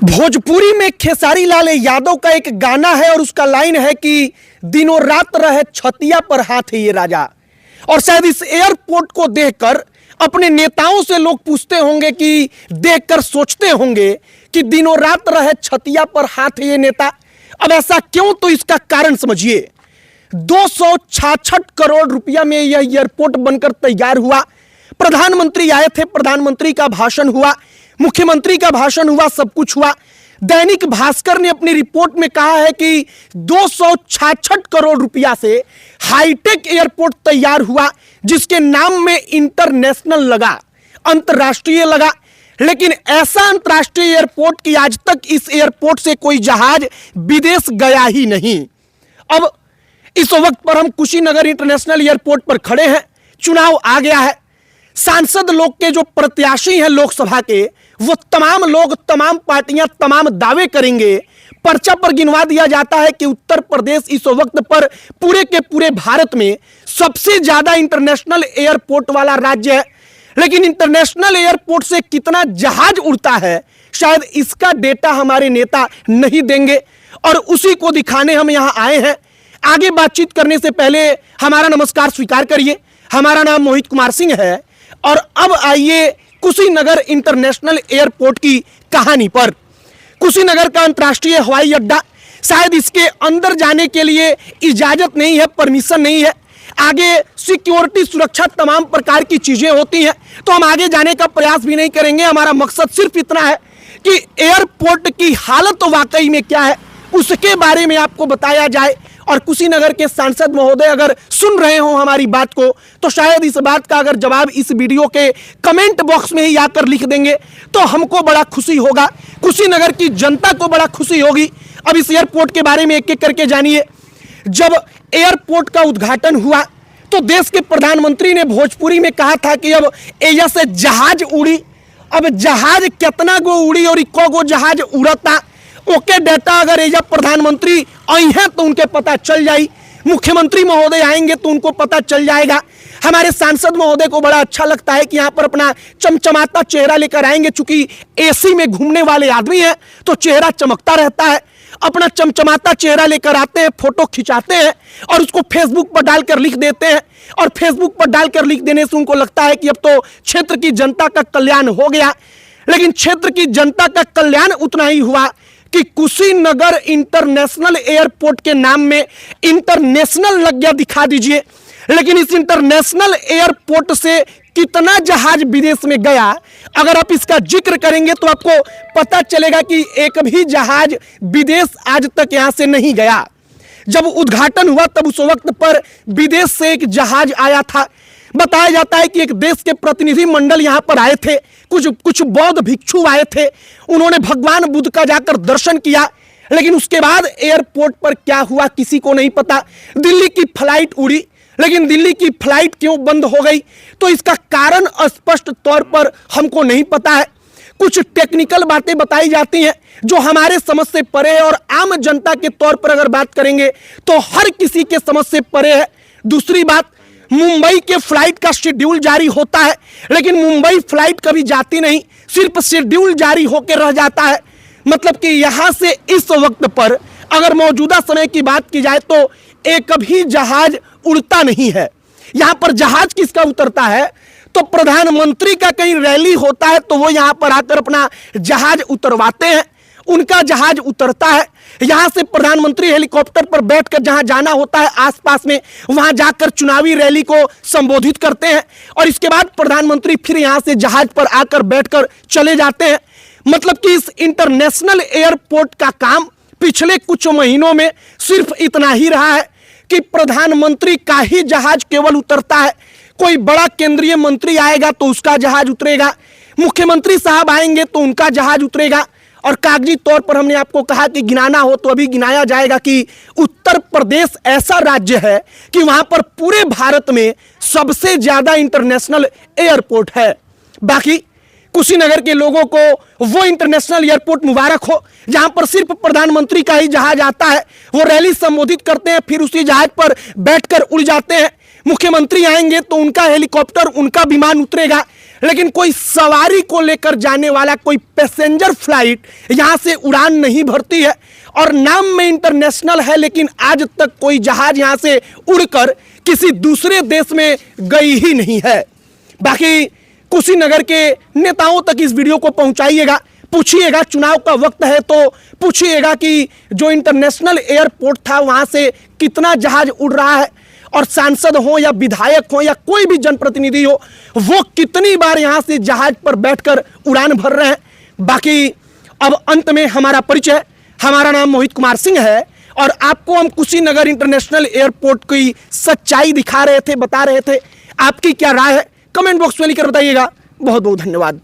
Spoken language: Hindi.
भोजपुरी में खेसारी लाल यादव का एक गाना है और उसका लाइन है कि दिनों रात रहे छतिया पर हाथ है ये राजा। और शायद इस एयरपोर्ट को देखकर अपने नेताओं से लोग पूछते होंगे कि देखकर सोचते होंगे कि दिनों रात रहे छतिया पर हाथ है ये नेता। अब ऐसा क्यों, तो इसका कारण समझिए। 266 करोड़ रुपया में यह एयरपोर्ट बनकर तैयार हुआ। प्रधानमंत्री आए थे, प्रधानमंत्री का भाषण हुआ, मुख्यमंत्री का भाषण हुआ, सब कुछ हुआ। दैनिक भास्कर ने अपनी रिपोर्ट में कहा है कि 266 करोड़ रुपया से हाईटेक एयरपोर्ट तैयार हुआ, जिसके नाम में इंटरनेशनल लगा, अंतरराष्ट्रीय लगा। लेकिन ऐसा अंतरराष्ट्रीय एयरपोर्ट कि आज तक इस एयरपोर्ट से कोई जहाज विदेश गया ही नहीं। अब इस वक्त पर हम कुशीनगर इंटरनेशनल एयरपोर्ट पर खड़े हैं। चुनाव आ गया है। सांसद लोग के जो प्रत्याशी हैं लोकसभा के, वो तमाम लोग, तमाम पार्टियां तमाम दावे करेंगे। पर्चा पर गिनवा दिया जाता है कि उत्तर प्रदेश इस वक्त पर पूरे के पूरे भारत में सबसे ज्यादा इंटरनेशनल एयरपोर्ट वाला राज्य है। लेकिन इंटरनेशनल एयरपोर्ट से कितना जहाज उड़ता है, शायद इसका डेटा हमारे नेता नहीं देंगे, और उसी को दिखाने हम यहां आए हैं। आगे बातचीत करने से पहले हमारा नमस्कार स्वीकार करिए। हमारा नाम मोहित कुमार सिंह है और अब आइए कुशीनगर इंटरनेशनल एयरपोर्ट की कहानी पर। कुशीनगर का अंतर्राष्ट्रीय हवाई अड्डा, शायद इसके अंदर जाने के लिए इजाजत नहीं है, परमिशन नहीं है। आगे सिक्योरिटी, सुरक्षा, तमाम प्रकार की चीजें होती हैं, तो हम आगे जाने का प्रयास भी नहीं करेंगे। हमारा मकसद सिर्फ इतना है कि एयरपोर्ट की हालत वाकई में क्या है, उसके बारे में आपको बताया जाए। और कुशीनगर के सांसद महोदय अगर सुन रहे हो हमारी बात को, तो शायद इस बात का अगर जवाब इस वीडियो के कमेंट बॉक्स में ही आकर लिख देंगे तो हमको बड़ा खुशी होगा, कुशीनगर की जनता को बड़ा खुशी होगी। अब इस एयरपोर्ट के बारे में एक एक करके जानिए। जब एयरपोर्ट का उद्घाटन हुआ तो देश के प्रधानमंत्री ने भोजपुरी में कहा था कि अब एजा से जहाज उड़ी। अब जहाज कितना गो उड़ी और इको गो जहाज उड़ता, ओके डेटा अगर एजा प्रधानमंत्री आई हैं तो उनके पता चल जाई, मुख्यमंत्री महोदय आएंगे तो उनको पता चल जाएगा। हमारे सांसद महोदय को बड़ा अच्छा लगता है कि यहाँ पर अपना चमचमाता चेहरा लेकर आएंगे, चूंकि एसी में घूमने वाले आदमी हैं तो चेहरा चमकता रहता है। अपना चमचमाता चेहरा लेकर आते हैं, फोटो खिंचाते हैं और उसको फेसबुक पर डालकर लिख देते हैं। और फेसबुक पर डालकर लिख देने से उनको लगता है कि अब तो क्षेत्र की जनता का कल्याण हो गया। लेकिन क्षेत्र की जनता का कल्याण उतना ही हुआ कि कुशीनगर इंटरनेशनल एयरपोर्ट के नाम में इंटरनेशनल लग गया, दिखा दीजिए। लेकिन इस इंटरनेशनल एयरपोर्ट से कितना जहाज विदेश में गया, अगर आप इसका जिक्र करेंगे तो आपको पता चलेगा कि एक भी जहाज विदेश आज तक यहां से नहीं गया। जब उद्घाटन हुआ तब उस वक्त पर विदेश से एक जहाज आया था। बताया जाता है कि एक देश के प्रतिनिधि मंडल यहां पर आए थे, कुछ बौद्ध भिक्षु आए थे, उन्होंने भगवान बुद्ध का जाकर दर्शन किया। लेकिन उसके बाद एयरपोर्ट पर क्या हुआ किसी को नहीं पता। दिल्ली की फ्लाइट उड़ी, लेकिन दिल्ली की फ्लाइट क्यों बंद हो गई, तो इसका कारण स्पष्ट तौर पर हमको नहीं पता है। कुछ टेक्निकल बातें बताई जाती हैं जो हमारे समझ से परे है, और आम जनता के तौर पर अगर बात करेंगे तो हर किसी के समझ से परे है। दूसरी बात, मुंबई के फ्लाइट का शेड्यूल जारी होता है, लेकिन मुंबई फ्लाइट कभी जाती नहीं, सिर्फ शेड्यूल जारी होकर रह जाता है। मतलब कि यहां से इस वक्त पर अगर मौजूदा समय की बात की जाए तो एक भी जहाज उड़ता नहीं है। यहां पर जहाज किसका उतरता है, तो प्रधानमंत्री का कहीं रैली होता है तो वो यहां पर आकर अपना जहाज उतरवाते हैं, उनका जहाज उतरता है। यहां से प्रधानमंत्री हेलीकॉप्टर पर बैठकर जहां जाना होता है आसपास में, वहां जाकर चुनावी रैली को संबोधित करते हैं, और इसके बाद प्रधानमंत्री फिर यहां से जहाज पर आकर बैठकर चले जाते हैं। मतलब कि इस इंटरनेशनल एयरपोर्ट का काम पिछले कुछ महीनों में सिर्फ इतना ही रहा है कि प्रधानमंत्री का ही जहाज केवल उतरता है। कोई बड़ा केंद्रीय मंत्री आएगा तो उसका जहाज उतरेगा, मुख्यमंत्री साहब आएंगे तो उनका जहाज उतरेगा। और कागजी तौर पर हमने आपको कहा कि गिनाना हो तो अभी गिनाया जाएगा कि उत्तर प्रदेश ऐसा राज्य है कि वहां पर पूरे भारत में सबसे ज्यादा इंटरनेशनल एयरपोर्ट है। बाकी कुशीनगर के लोगों को वो इंटरनेशनल एयरपोर्ट मुबारक हो जहां पर सिर्फ प्रधानमंत्री का ही जहाज आता है, वो रैली संबोधित करते हैं, फिर उसी जहाज पर बैठकर उड़ जाते हैं। मुख्यमंत्री आएंगे तो उनका हेलीकॉप्टर, उनका विमान उतरेगा। लेकिन कोई सवारी को लेकर जाने वाला कोई पैसेंजर फ्लाइट यहां से उड़ान नहीं भरती है। और नाम में इंटरनेशनल है, लेकिन आज तक कोई जहाज यहां से उड़कर किसी दूसरे देश में गई ही नहीं है। बाकी कुशीनगर के नेताओं तक इस वीडियो को पहुंचाइएगा, पूछिएगा, चुनाव का वक्त है तो पूछिएगा कि जो इंटरनेशनल एयरपोर्ट था वहां से कितना जहाज उड़ रहा है, और सांसद हो या विधायक हो या कोई भी जनप्रतिनिधि हो, वो कितनी बार यहां से जहाज पर बैठकर उड़ान भर रहे हैं। बाकी अब अंत में हमारा परिचय, हमारा नाम मोहित कुमार सिंह है और आपको हम कुशीनगर इंटरनेशनल एयरपोर्ट की सच्चाई दिखा रहे थे, बता रहे थे। आपकी क्या राय है कमेंट बॉक्स में लिखकर बताइएगा। बहुत बहुत धन्यवाद।